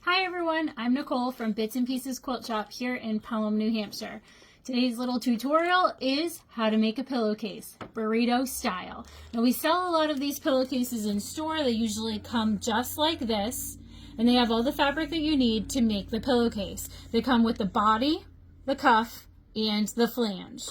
Hi everyone, I'm Nicole from Bits and Pieces Quilt Shop here in Pelham, New Hampshire. Today's little tutorial is how to make a pillowcase, burrito style. Now we sell a lot of these pillowcases in store. They usually come just like this, and they have all the fabric that you need to make the pillowcase. They come with the body, the cuff, and the flange.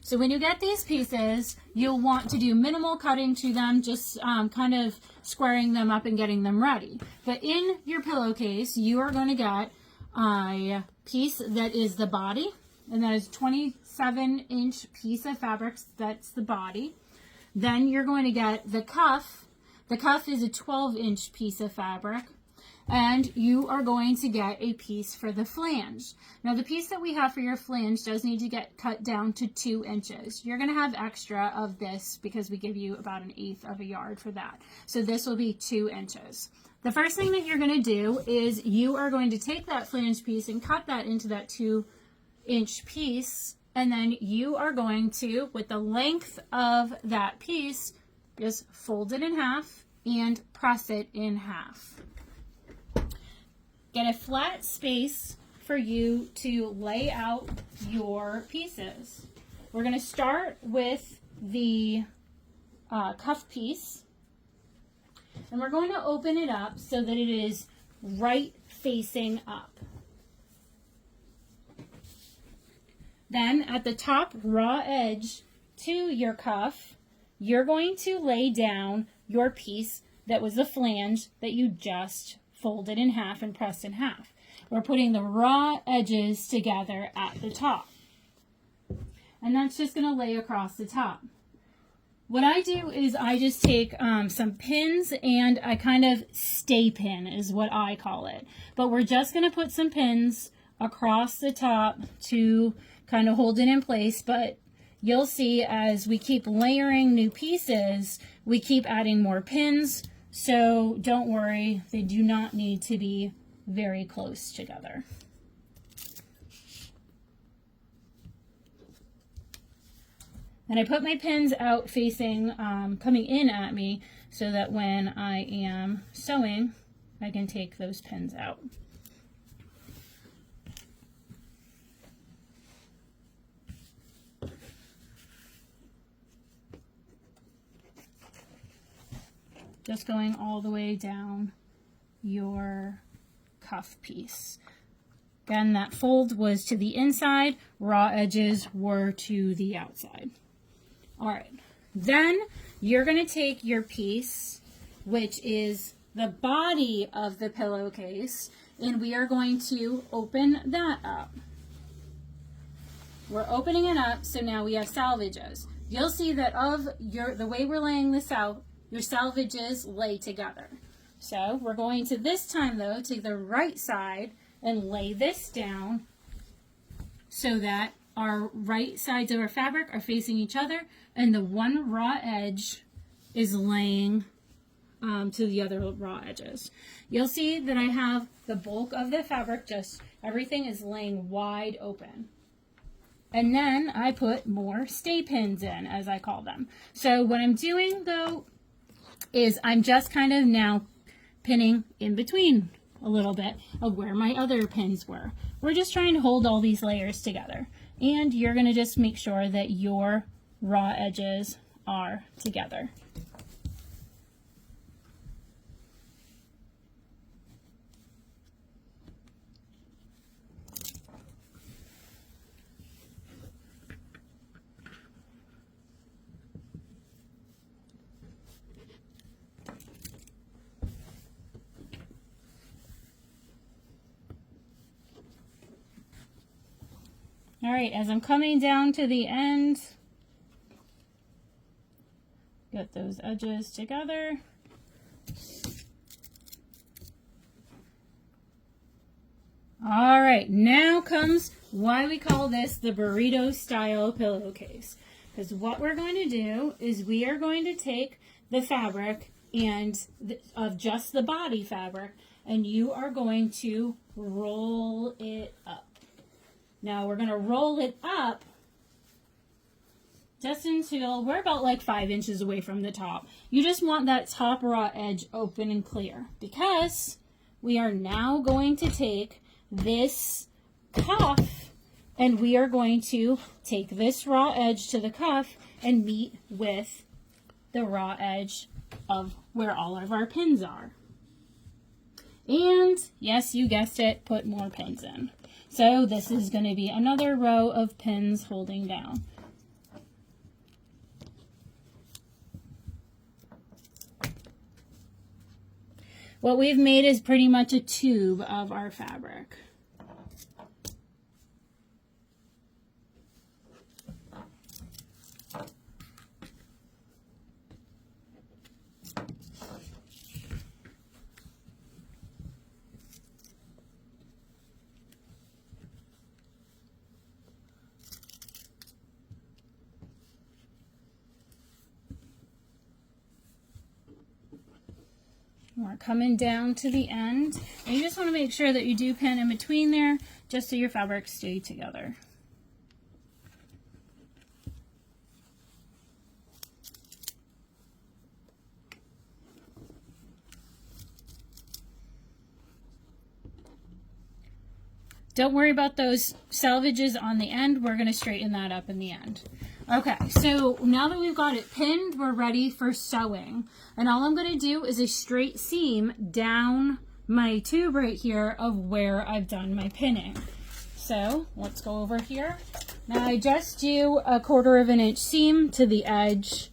So when you get these pieces, you'll want to do minimal cutting to them, just kind of squaring them up and getting them ready. But in your pillowcase, you are going to get a piece that is the body, and that is 27-inch piece of fabric. That's the body. Then you're going to get the cuff. The cuff is a 12-inch piece of fabric. And you are going to get a piece for the flange. Now the piece that we have for your flange does need to get cut down to 2 inches. You're going to have extra of this because we give you about 1/8 of a yard for that. So this will be 2 inches. The first thing that you're going to do is you are going to take that flange piece and cut that into that 2-inch piece. And then you are going to, with the length of that piece, just fold it in half and press it in half. Get a flat space for you to lay out your pieces. We're going to start with the cuff piece, and we're going to open it up so that it is right facing up. Then at the top raw edge to your cuff, you're going to lay down your piece that was the flange that you just folded in half and pressed in half. We're putting the raw edges together at the top. And that's just going to lay across the top. What I do is I just take some pins and I kind of stay pin is what I call it. But we're just going to put some pins across the top to kind of hold it in place. But you'll see as we keep layering new pieces, we keep adding more pins. So don't worry, they do not need to be very close together. And I put my pins out facing, coming in at me so that when I am sewing, I can take those pins out. Just going all the way down your cuff piece. Again, that fold was to the inside, raw edges were to the outside. All right, then you're going to take your piece, which is the body of the pillowcase, and we are going to open that up. We're opening it up, so now we have salvages. You'll see that the way we're laying this out, your salvages lay together. So we're going to this time though take the right side and lay this down so that our right sides of our fabric are facing each other and the one raw edge is laying to the other raw edges. You'll see that I have the bulk of the fabric, just everything is laying wide open. And then I put more stay pins in, as I call them. So what I'm doing though is I'm just kind of now pinning in between a little bit of where my other pins were. We're just trying to hold all these layers together. And you're going to just make sure that your raw edges are together. All right, as I'm coming down to the end, get those edges together. All right, now comes why we call this the burrito style pillowcase. Because what we're going to do is we are going to take the fabric and of just the body fabric, and you are going to roll it up. Now we're going to roll it up just until we're about like 5 inches away from the top. You just want that top raw edge open and clear because we are now going to take this cuff and we are going to take this raw edge to the cuff and meet with the raw edge of where all of our pins are. And yes, you guessed it, put more pins in. So this is going to be another row of pins holding down. What we've made is pretty much a tube of our fabric. We're coming down to the end, and you just want to make sure that you do pin in between there just so your fabrics stay together. Don't worry about those salvages on the end. We're going to straighten that up in the end. Okay, so now that we've got it pinned, we're ready for sewing. And all I'm going to do is a straight seam down my tube right here of where I've done my pinning. So let's go over here. Now I just do a 1/4 inch seam to the edge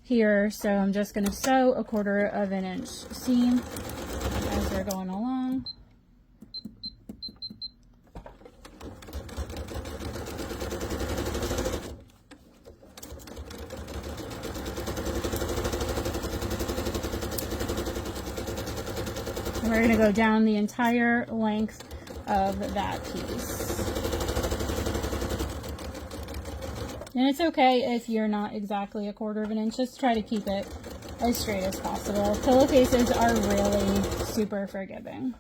here. So I'm just going to sew a 1/4 inch seam as we're going along. We're going to go down the entire length of that piece. And it's okay if you're not exactly a 1/4 inch, just try to keep it as straight as possible. Pillowcases are really super forgiving.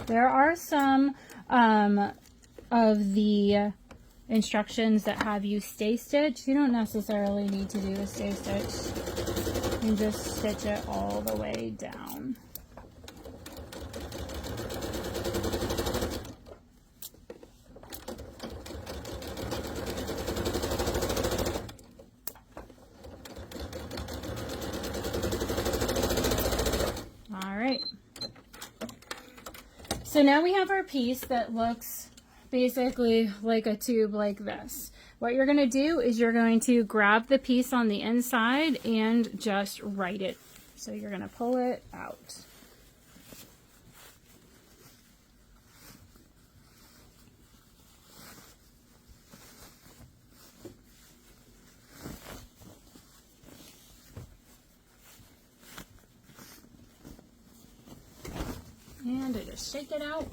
There are some of the instructions that have you stay stitch. You don't necessarily need to do a stay stitch. You can just stitch it all the way down. All right. So now we have our piece that looks basically like a tube like this. What you're going to do is you're going to grab the piece on the inside and just right it. So you're going to pull it out. And I just shake it out,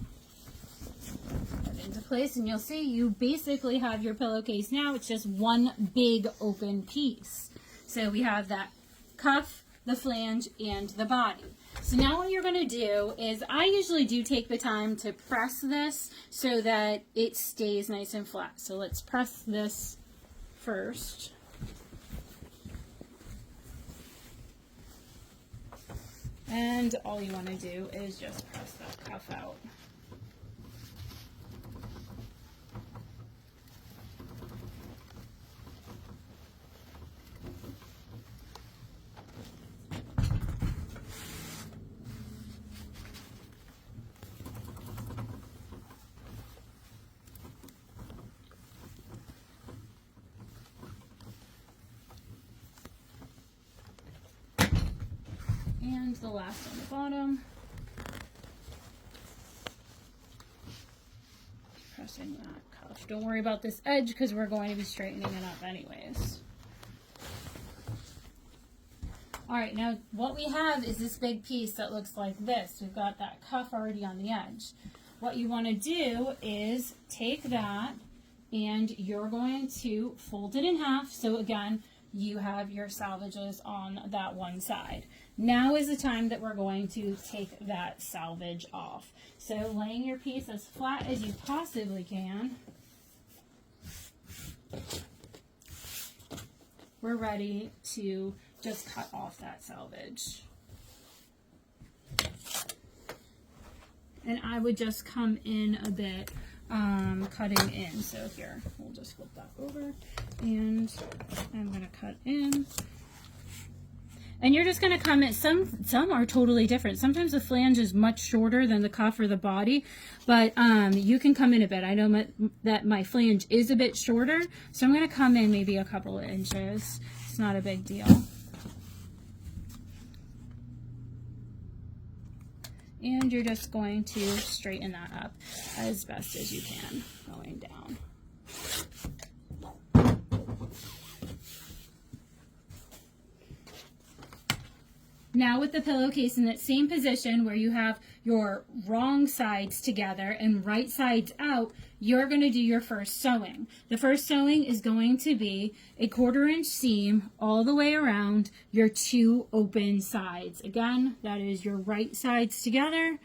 put it into place, and you'll see you basically have your pillowcase now. It's just one big open piece. So we have that cuff, the flange, and the body. So now what you're going to do is, I usually do take the time to press this so that it stays nice and flat. So let's press this first. And all you want to do is just press that cuff out. And the last on the bottom. Pressing that cuff. Don't worry about this edge because we're going to be straightening it up anyways. Alright, now what we have is this big piece that looks like this. We've got that cuff already on the edge. What you want to do is take that and you're going to fold it in half. So again, you have your salvages on that one side. Now is the time that we're going to take that salvage off. So laying your piece as flat as you possibly can, we're ready to just cut off that salvage. And I would just come in a bit, cutting in. So here, we'll just flip that over, and I'm going to cut in. And you're just going to come in. Some are totally different. Sometimes the flange is much shorter than the cuff or the body, but you can come in a bit. I know that my flange is a bit shorter, so I'm going to come in maybe a couple of inches. It's not a big deal. And you're just going to straighten that up as best as you can, going down. Now with the pillowcase in that same position where you have your wrong sides together and right sides out, you're going to do your first sewing. The first sewing is going to be a 1/4 inch seam all the way around your 2 open sides. Again, that is your right sides together,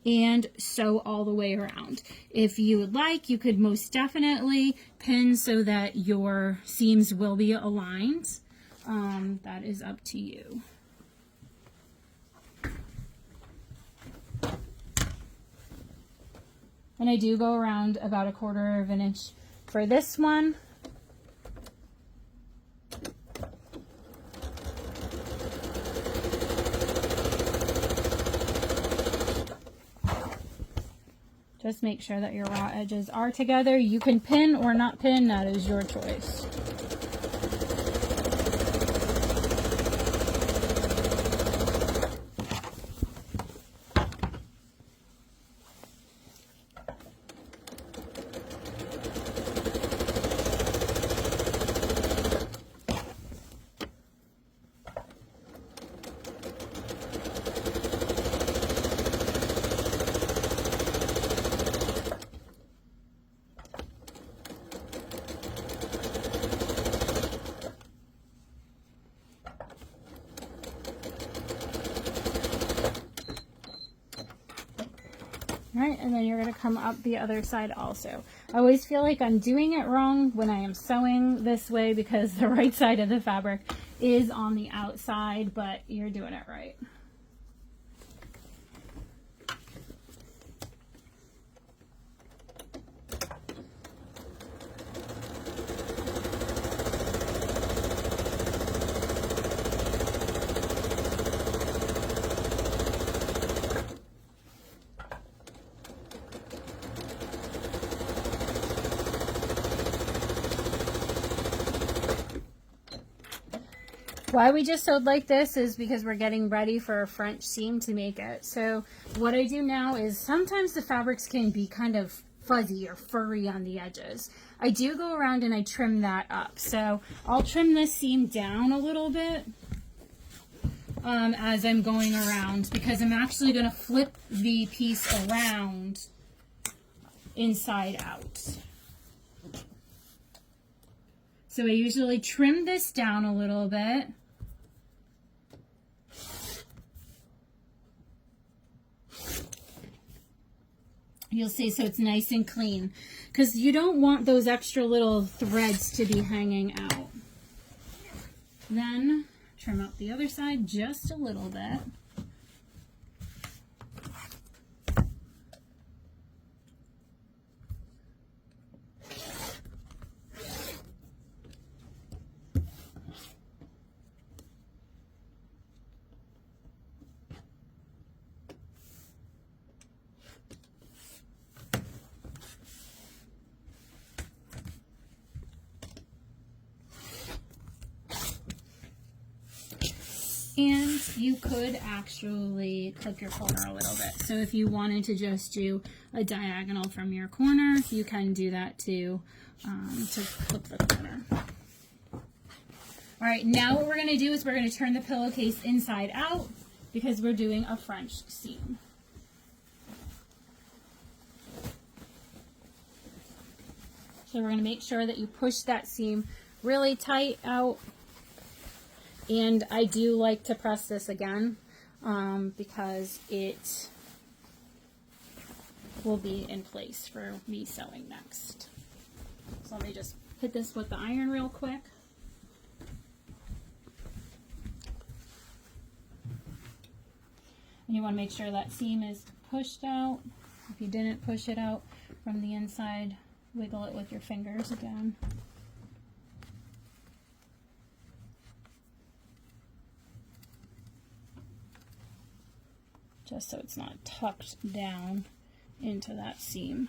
and sew all the way around. If you would like, you could most definitely pin so that your seams will be aligned. That is up to you. And I do go around about a 1/4 inch for this one. Just make sure that your raw edges are together. You can pin or not pin, that is your choice. Right, and then you're going to come up the other side also. I always feel like I'm doing it wrong when I am sewing this way because the right side of the fabric is on the outside, but you're doing it right. Why we just sewed like this is because we're getting ready for a French seam to make it. So what I do now is sometimes the fabrics can be kind of fuzzy or furry on the edges. I do go around and I trim that up. So I'll trim this seam down a little bit as I'm going around, because I'm actually going to flip the piece around inside out. So I usually trim this down a little bit. You'll see, so it's nice and clean, because you don't want those extra little threads to be hanging out. Then trim out the other side just a little bit. And you could actually clip your corner a little bit. So if you wanted to just do a diagonal from your corner, you can do that too, to clip the corner. All right, now what we're going to do is we're going to turn the pillowcase inside out because we're doing a French seam. So we're going to make sure that you push that seam really tight out And I do like to press this again because it will be in place for me sewing next. So let me just hit this with the iron real quick. And you want to make sure that seam is pushed out. If you didn't push it out from the inside, wiggle it with your fingers again. Just so it's not tucked down into that seam.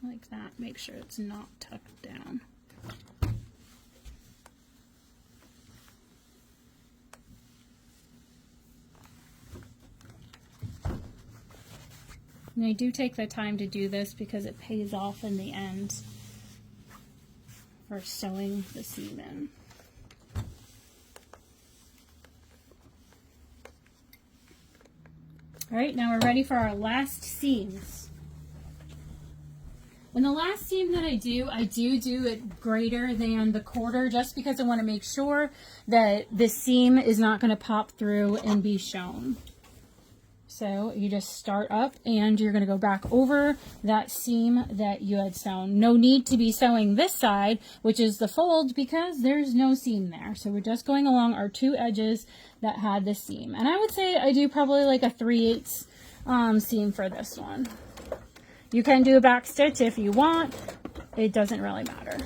Like that, make sure it's not tucked down. And I do take the time to do this because it pays off in the end for sewing the seam in. All right, now we're ready for our last seams. And the last seam that I do it greater than the quarter just because I want to make sure that the seam is not going to pop through and be shown. So you just start up and you're going to go back over that seam that you had sewn. No need to be sewing this side, which is the fold, because there's no seam there. So we're just going along our two edges that had the seam. And I would say I do probably like a 3/8 seam for this one. You can do a back stitch if you want. It doesn't really matter.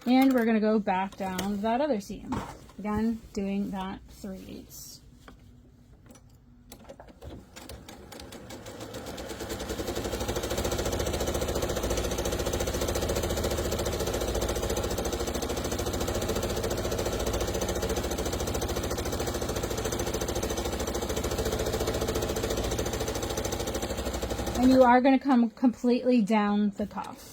And we're going to go back down that other seam. Again, doing that 3/8. And you are going to come completely down the cuff.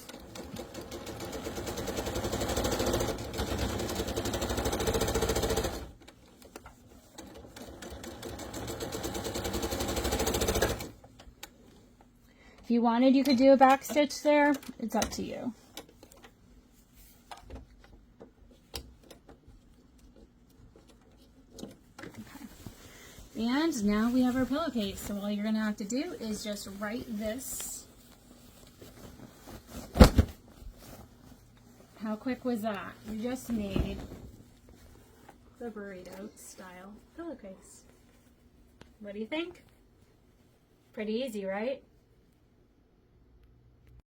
If you wanted, you could do a back stitch there. It's up to you. Okay. And now we have our pillowcase. So all you're going to have to do is just write this. How quick was that? You just made the burrito style pillowcase. What do you think? Pretty easy, right?